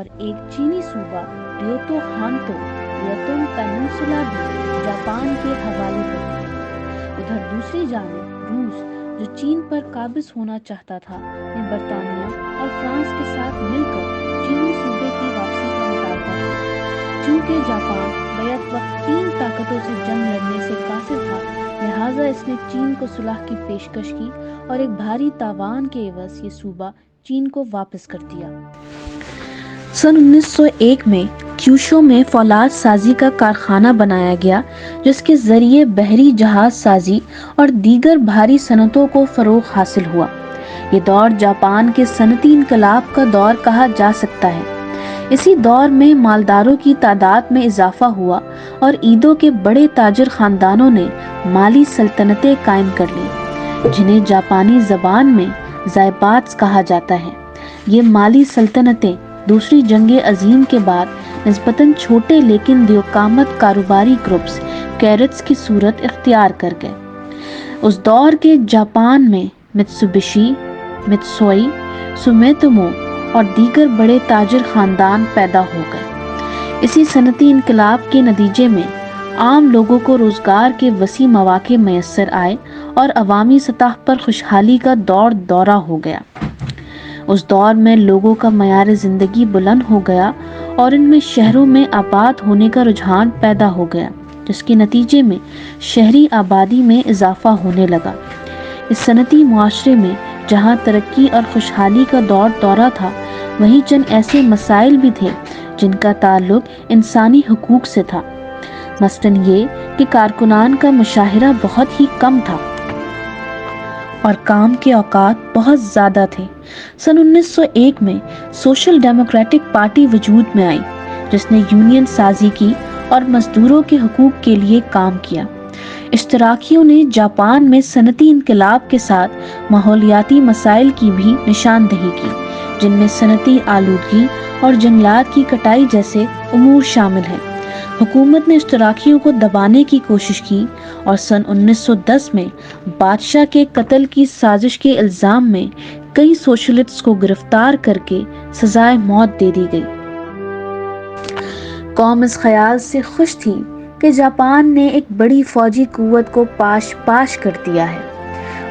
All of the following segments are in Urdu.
اور ایک چینی صوبہ ریوتو ہانتو ریتونگ پیننسولا بھی جاپان کے حوالے کر دیا۔ ادھر دوسری جانب روس، جو چین پر قابض ہونا چاہتا تھا، نے برطانیہ اور فرانس کے ساتھ مل کر چینی صوبے کی واپسی کا مطالبہ کیا۔ چونکہ جاپان بیک وقت 3 طاقتوں سے جنگ لڑنے سے قاصر تھا، لہٰذا اس نے چین کو صلح کی پیشکش کی اور ایک بھاری تاوان کے عوض یہ صوبہ چین کو واپس کر دیا۔ سن 1901 میں کیوشو میں فولاد سازی کا کارخانہ بنایا گیا، جس کے ذریعے بحری جہاز سازی اور دیگر بھاری صنعتوں کو فروغ حاصل ہوا۔ یہ دور جاپان کے صنعتی انقلاب کا دور کہا جا سکتا ہے۔ اسی دور میں مالداروں کی تعداد میں اضافہ ہوا اور ایدو کے بڑے تاجر خاندانوں نے مالی سلطنتیں قائم کر لیں، جنہیں جاپانی زبان میں زائباتس کہا جاتا ہے۔ یہ مالی سلطنتیں دوسری جنگ عظیم کے بعد نسبتاً چھوٹے لیکن دیوقامت کاروباری گروپس کیرٹس کی صورت اختیار کر گئے۔ اس دور کے جاپان میں متسوبشی، متسوئی، سومیتومو اور دیگر بڑے تاجر خاندان پیدا ہو گئے۔ اسی صنعتی انقلاب کے نتیجے میں عام لوگوں کو روزگار کے وسیع مواقع میسر آئے اور عوامی سطح پر خوشحالی کا دورہ ہو گیا۔ اس دور میں لوگوں کا معیار زندگی بلند ہو گیا اور ان میں شہروں میں آباد ہونے کا رجحان پیدا ہو گیا، جس کے نتیجے میں شہری آبادی میں اضافہ ہونے لگا۔ اس صنعتی معاشرے میں جہاں ترقی اور خوشحالی کا دورہ تھا، وہیں چند ایسے مسائل بھی تھے جن کا تعلق انسانی حقوق سے تھا۔ مثلاً یہ کہ کارکنان کا مشاہرہ بہت ہی کم تھا اور کام کے اوقات بہت زیادہ تھے۔ سن 1901 میں سوشل ڈیموکریٹک پارٹی وجود میں آئی، جس نے یونین سازی کی اور مزدوروں کے حقوق کے لیے کام کیا۔ اشتراکیوں نے جاپان میں صنعتی انقلاب کے ساتھ ماحولیاتی مسائل کی بھی نشاندہی کی، جن میں صنعتی آلودگی اور جنگلات کی کٹائی جیسے امور شامل ہیں۔ حکومت نے اشتراکیوں کو دبانے کی کوشش کی اور سن 1910 میں بادشاہ کے قتل کی سازش کے الزام میں کئی سوشلسٹس کو گرفتار کر کے سزائے موت دے دی گئی۔ قوم اس خیال سے خوش تھی کہ جاپان نے ایک بڑی فوجی قوت کو پاش کر دیا ہے۔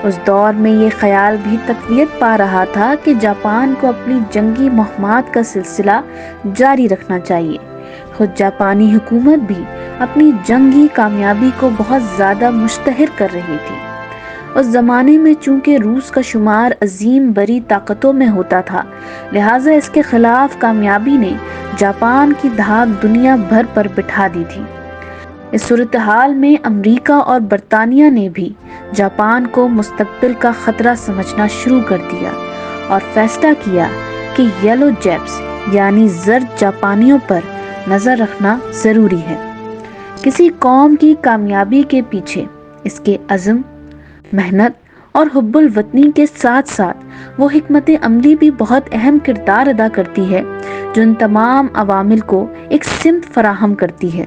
اس دور میں یہ خیال بھی تقویت پا رہا تھا کہ جاپان کو اپنی جنگی مہمات کا سلسلہ جاری رکھنا چاہیے۔ خود جاپانی حکومت بھی اپنی جنگی کامیابی کو بہت زیادہ مشتہر کر رہی تھی۔ اس زمانے میں چونکہ روس کا شمار عظیم بڑی طاقتوں میں ہوتا تھا، لہٰذا اس کے خلاف کامیابی نے جاپان کی دھاک دنیا بھر پر بٹھا دی تھی۔ اس صورتحال میں امریکہ اور برطانیہ نے بھی جاپان کو مستقبل کا خطرہ سمجھنا شروع کر دیا اور فیصلہ کیا کہ یلو جیپس یعنی زرد جاپانیوں پر نظر رکھنا ضروری ہے۔ کسی قوم کی کامیابی کے پیچھے اس کے عزم، محنت اور حب الوطنی کے ساتھ ساتھ وہ حکمت عملی بھی بہت اہم کردار ادا کرتی ہے جو ان تمام عوامل کو ایک سمت فراہم کرتی ہے۔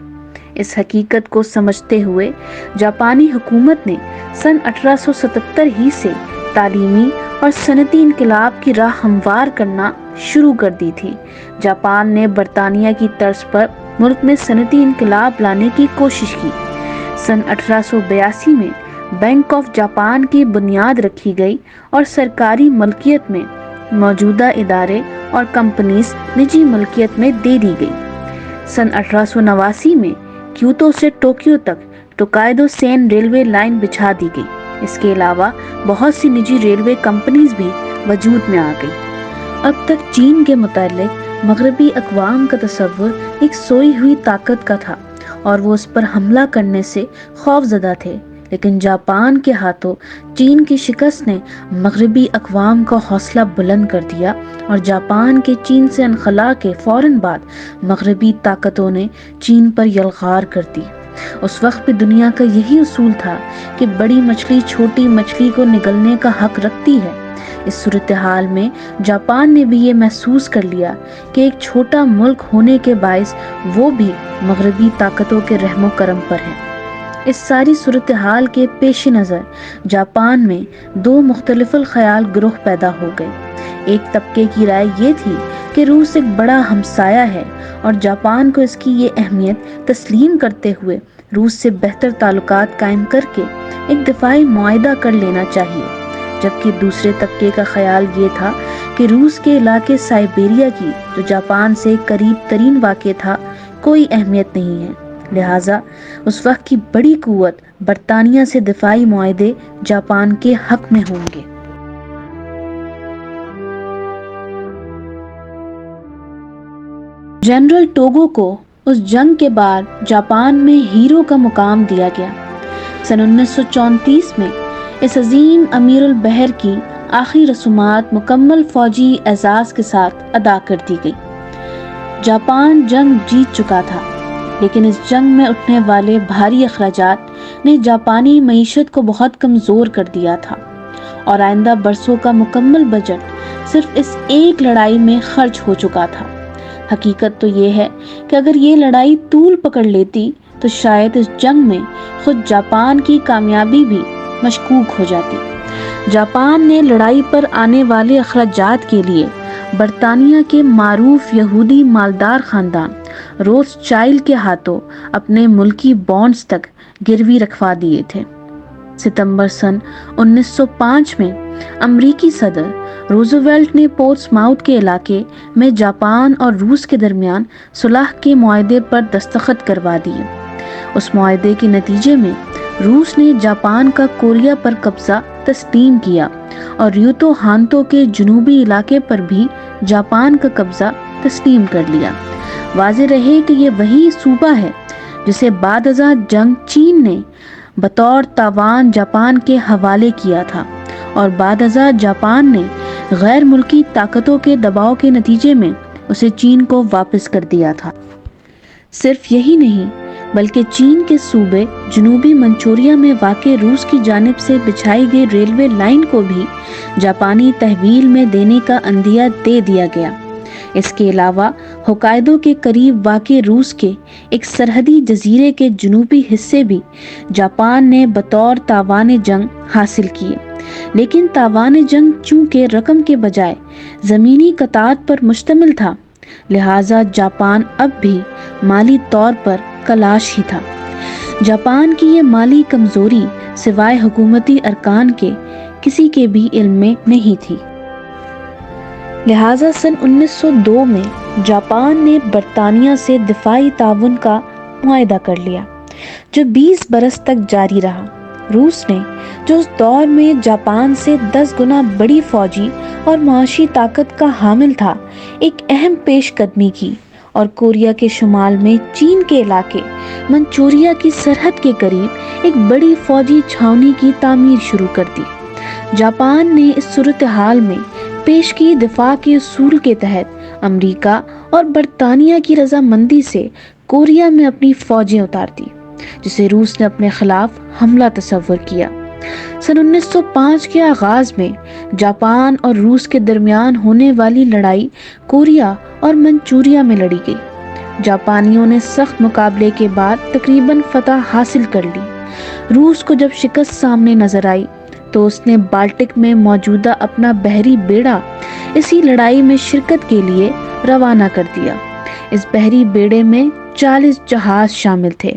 اس حقیقت کو سمجھتے ہوئے جاپانی حکومت نے سن 1877 ہی سے تعلیمی اور صنعتی انقلاب کی راہ ہموار کرنا شروع کر دی تھی۔ جاپان نے برطانیہ کی طرز پر ملک میں صنعتی انقلاب لانے کی کوشش کی۔ سن 1882 میں بینک آف جاپان کی بنیاد رکھی گئی اور سرکاری ملکیت میں موجودہ ادارے اور کمپنیز نجی ملکیت میں دے دی گئی۔ سن 1889 میں کیوتو سے ٹوکیو تک ٹوکائیدو سین ریلوے لائن بچھا دی گئی۔ اس کے علاوہ بہت سی نجی ریلوے کمپنیز بھی وجود میں آ گئی۔ اب تک چین کے متعلق مغربی اقوام کا تصور ایک سوئی ہوئی طاقت کا تھا اور وہ اس پر حملہ کرنے سے خوف زدہ تھے، لیکن جاپان کے ہاتھوں چین کی شکست نے مغربی اقوام کا حوصلہ بلند کر دیا اور جاپان کے چین سے انخلا کے فوراً بعد مغربی طاقتوں نے چین پر یلغار کر دی۔ اس وقت بھی دنیا کا یہی اصول تھا کہ بڑی مچھلی چھوٹی مچھلی کو نگلنے کا حق رکھتی ہے۔ اس صورتحال میں جاپان نے بھی یہ محسوس کر لیا کہ ایک چھوٹا ملک ہونے کے باعث وہ بھی مغربی طاقتوں کے رحم و کرم پر ہے۔ اس ساری صورتحال کے پیش نظر جاپان میں دو مختلف الخیال گروہ پیدا ہو گئے۔ ایک طبقے کی رائے یہ تھی کہ روس ایک بڑا ہمسایہ ہے اور جاپان کو اس کی یہ اہمیت تسلیم کرتے ہوئے روس سے بہتر تعلقات قائم کر کے ایک دفاعی معاہدہ کر لینا چاہیے، جبکہ دوسرے طبقے کا خیال یہ تھا کہ روس کے علاقے سائبیریا کی، جو جاپان سے قریب ترین واقع تھا، کوئی اہمیت نہیں ہے، لہٰذا اس وقت کی بڑی قوت برطانیہ سے دفاعی معاہدے جاپان کے حق میں ہوں گے۔ جنرل ٹوگو کو اس جنگ کے بعد جاپان میں ہیرو کا مقام دیا گیا۔ سن 1934 میں اس عظیم امیر البحر کی آخری رسومات مکمل فوجی اعزاز کے ساتھ ادا کر دی گئی۔ جاپان جنگ جیت چکا تھا، لیکن اس جنگ میں اٹھنے والے بھاری اخراجات نے جاپانی معیشت کو بہت کمزور کر دیا تھا، اور آئندہ برسوں کا مکمل بجٹ صرف اس ایک لڑائی میں خرچ ہو چکا تھا۔ حقیقت تو یہ ہے کہ اگر یہ لڑائی طول پکڑ لیتی تو شاید اس جنگ میں خود جاپان کی کامیابی بھی مشکوک ہو جاتی۔ جاپان نے لڑائی پر آنے والے اخراجات کے لیے برطانیہ کے معروف یہودی مالدار خاندان روتھ چائلڈ کے ہاتھوں اپنے ملکی بانڈز تک گروی رکھوا دیے تھے۔ ستمبر سن 1905 میں امریکی صدر روزویلٹ نے پورٹس ماؤتھ کے علاقے میں جاپان اور روس کے درمیان صلح کے معاہدے پر دستخط کروا دیے۔ اس معاہدے کے نتیجے میں روس نے جاپان کا کوریا پر قبضہ تسلیم کیا اور ریوتو ہانتو کے جنوبی علاقے پر بھی جاپان کا قبضہ تسلیم کر لیا۔ واضح رہے کہ یہ وہی صوبہ ہے جسے بعد ازاں جنگ چین نے بطور تاوان جاپان کے حوالے کیا تھا، اور بعد ازاں جاپان نے غیر ملکی طاقتوں کے دباؤ کے نتیجے میں اسے چین کو واپس کر دیا تھا۔ صرف یہی نہیں بلکہ چین کے صوبے جنوبی منچوریا میں واقع روس کی جانب سے بچھائی گئی ریلوے لائن کو بھی جاپانی تحویل میں دینے کا عندیہ دے دیا گیا۔ اس کے علاوہ ہوکائیدو کے قریب واقع روس کے ایک سرحدی جزیرے کے جنوبی حصے بھی جاپان نے بطور تاوان جنگ حاصل کیے، لیکن تاوان جنگ چونکہ رقم کے بجائے زمینی قطعات پر مشتمل تھا، لہٰذا جاپان اب بھی مالی طور پر کلاش ہی تھا۔ جاپان کی یہ مالی کمزوری سوائے حکومتی ارکان کے کسی کے بھی علم میں نہیں تھی، لہٰذا سن 1902 میں جاپان نے برطانیہ سے دفاعی تعاون کا معاہدہ کر لیا، جو 20 برس تک جاری رہا۔ روس نے، جو اس دور میں جاپان سے 10 گنا بڑی فوجی اور معاشی طاقت کا حامل تھا، ایک اہم پیش قدمی کی اور کوریا کے شمال میں چین کے علاقے منچوریا کی سرحد کے قریب ایک بڑی فوجی چھاؤنی کی تعمیر شروع کر دی۔ جاپان نے اس صورتحال میں پیش کی دفاع کے اصول کے تحت امریکہ اور برطانیہ کی رضامندی سے کوریا میں اپنی فوجیں اتار دی، جسے روس نے اپنے خلاف حملہ تصور کیا۔ سن 1905 کے آغاز میں جاپان اور روس کے درمیان ہونے والی لڑائی کوریا اور منچوریا میں لڑی گئی۔ جاپانیوں نے سخت مقابلے کے بعد تقریباً فتح حاصل کر لی۔ روس کو جب شکست سامنے نظر آئی تو اس نے بالٹک میں موجودہ اپنا بحری بیڑا اسی لڑائی میں شرکت کے لیے روانہ کر دیا۔ اس بحری بیڑے میں 40 جہاز شامل تھے۔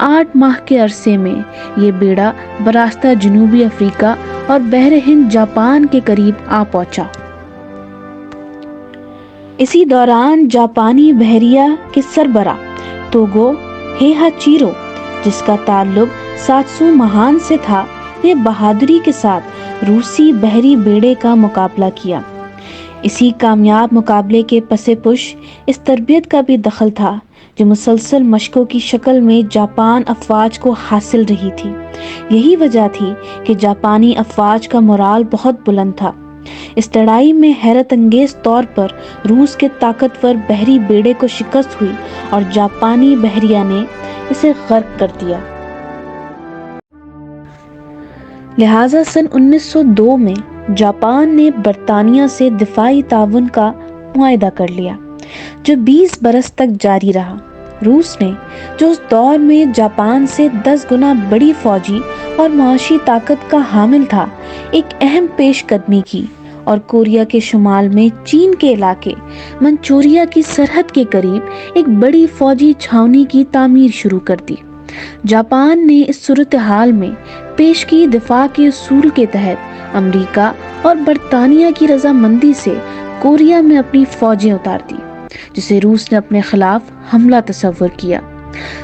8 ماہ کے عرصے میں یہ بیڑا براستہ جنوبی افریقہ اور بحر ہند جاپان کے قریب آ پہنچا۔ اسی دوران جاپانی بحریہ کے سربراہ توگو ہیہاچیرو، جس کا تعلق ساتسو مہان سے تھا، نے بہادری کے ساتھ روسی بحری بیڑے کا مقابلہ کیا۔ اسی کامیاب مقابلے کے پس پش اس تربیت کا بھی دخل تھا جو مسلسل مشقوں کی شکل میں جاپان افواج کو حاصل رہی تھی۔ یہی وجہ تھی کہ جاپانی افواج کا مورال بہت بلند تھا۔ اس لڑائی میں حیرت انگیز طور پر روس کے طاقتور بحری بیڑے کو شکست ہوئی اور جاپانی بحریہ نے اسے غرق کر دیا۔ لہٰذا سن 1902 میں جاپان نے برطانیہ سے دفاعی تعاون کا معاہدہ کر لیا، جو 20 برس تک جاری رہا۔ روس نے جو اس دور میں جاپان سے 10 گنا بڑی فوجی اور معاشی طاقت کا حامل تھا، ایک اہم پیش قدمی کی اور کوریا کے شمال میں چین کے علاقے منچوریا کی سرحد کے قریب ایک بڑی فوجی چھاؤنی کی تعمیر شروع کر دی۔ جاپان نے اس صورتحال میں پیش کی دفاع کے اصول کے تحت امریکہ اور برطانیہ کی رضامندی سے کوریا میں اپنی فوجیں اتار دی، جسے روس نے اپنے خلاف حملہ تصور کیا۔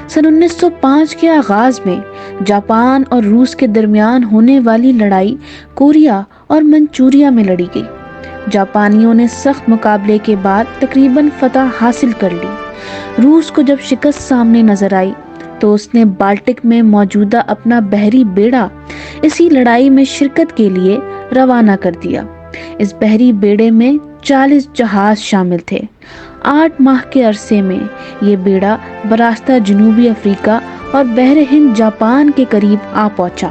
سن 1905 کے آغاز میں جاپان اور روس کے درمیان ہونے والی لڑائی کوریا اور منچوریا میں لڑی گئی۔ جاپانیوں نے سخت مقابلے کے بعد تقریباً فتح حاصل کر لی۔ روس کو جب شکست سامنے نظر آئی تو اس نے بالٹک میں موجودہ اپنا بحری بیڑا اسی لڑائی میں شرکت کے لیے روانہ کر دیا۔ اس بحری بیڑے میں 40 جہاز شامل تھے۔ 8 ماہ کے عرصے میں یہ بیڑا براستہ جنوبی افریقہ اور بحر ہند جاپان کے قریب آ پہنچا۔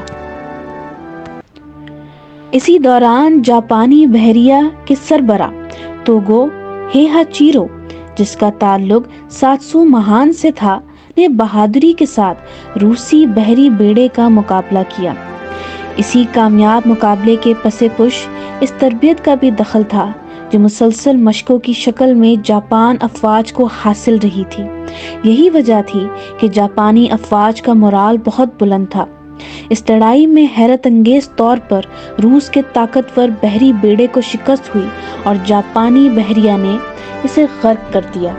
اسی دوران جاپانی بحریہ کے سربراہ توگو ہیہاچیرو، جس کا تعلق ساتسو مہان سے تھا، نے بہادری کے ساتھ روسی بحری بیڑے کا مقابلہ کیا۔ اسی کامیاب مقابلے کے پس پش اس تربیت کا بھی دخل تھا جو مسلسل مشقوں کی شکل میں جاپان افواج کو حاصل رہی تھی۔ یہی وجہ تھی کہ جاپانی افواج کا مورال بہت بلند تھا۔ اس لڑائی میں حیرت انگیز طور پر روس کے طاقتور بحری بیڑے کو شکست ہوئی اور جاپانی بحریہ نے اسے غرق کر دیا۔